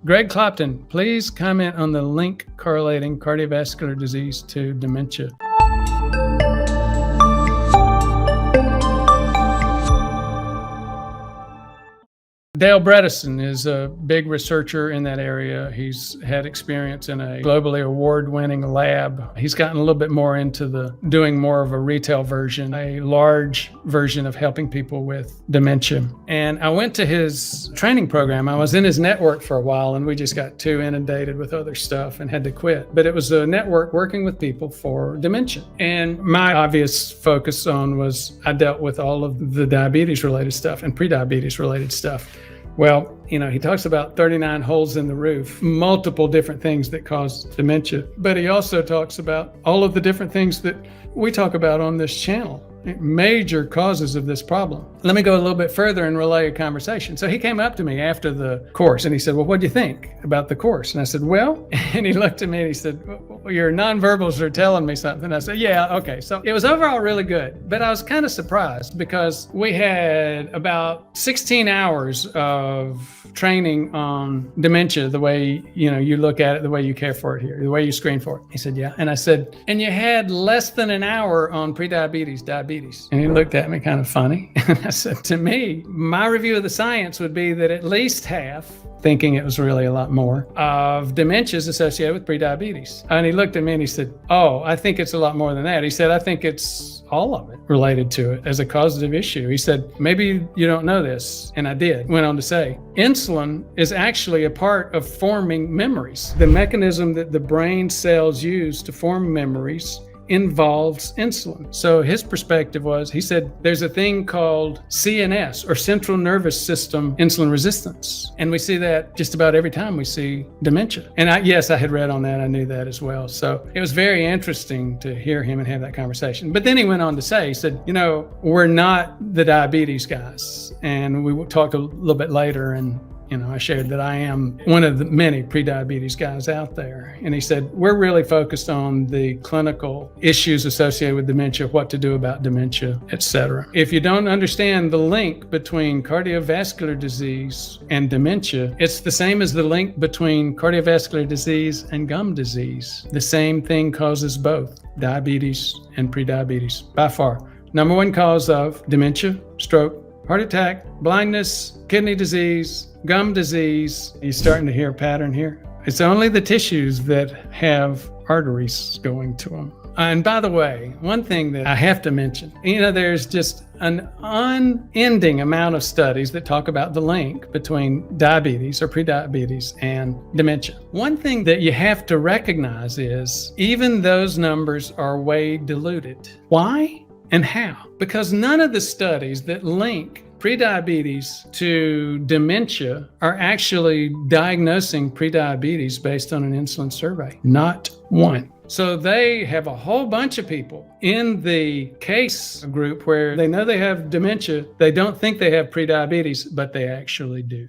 Greg Clopton, please comment on the link correlating cardiovascular disease to dementia. Dale Bredesen is a big researcher in that area. He's had experience in a globally award-winning lab. He's gotten a little bit more into doing more of a retail version, a large version of helping people with dementia. And I went to his training program. I was in his network for a while, and we just got too inundated with other stuff and had to quit. But it was a network working with people for dementia. And my obvious focus was I dealt with all of the diabetes-related stuff and pre-diabetes-related stuff. Well, he talks about 39 holes in the roof, multiple different things that cause dementia. But he also talks about all of the different things that we talk about on this channel, major causes of this problem. Let me go a little bit further and relay a conversation. So he came up to me after the course and he said, well, what do you think about the course? And I said, well, and he looked at me and he said, well, your nonverbals are telling me something. I said, yeah, okay. So it was overall really good, but I was kind of surprised because we had about 16 hours of training on dementia, the way, you look at it, the way you care for it here, the way you screen for it. He said, yeah. And I said, and you had less than an hour on prediabetes, diabetes. And he looked at me kind of funny. And I said, to me, my review of the science would be that at least half, thinking it was really a lot more, of dementia is associated with prediabetes. And he looked at me and he said, oh, I think it's a lot more than that. He said, I think it's all of it related to it as a causative issue. He said, maybe you don't know this. And I did. Went on to say, insulin is actually a part of forming memories. The mechanism that the brain cells use to form memories involves insulin. So his perspective was, he said, there's a thing called CNS or central nervous system insulin resistance. And we see that just about every time we see dementia. And I had read on that. I knew that as well. So it was very interesting to hear him and have that conversation. But then he went on to say, he said, we're not the diabetes guys. And we talked a little bit later and I shared that I am one of the many prediabetes guys out there. And he said, we're really focused on the clinical issues associated with dementia, what to do about dementia, etc. If you don't understand the link between cardiovascular disease and dementia, it's the same as the link between cardiovascular disease and gum disease. The same thing causes both diabetes and prediabetes by far. Number one cause of dementia, stroke, heart attack, blindness, kidney disease, gum disease. You're starting to hear a pattern here. It's only the tissues that have arteries going to them. And by the way, one thing that I have to mention, there's just an unending amount of studies that talk about the link between diabetes or prediabetes and dementia. One thing that you have to recognize is even those numbers are way diluted. Why and how? Because none of the studies that link prediabetes to dementia are actually diagnosing prediabetes based on an insulin survey. Not one. So they have a whole bunch of people in the case group where they know they have dementia. They don't think they have prediabetes, but they actually do.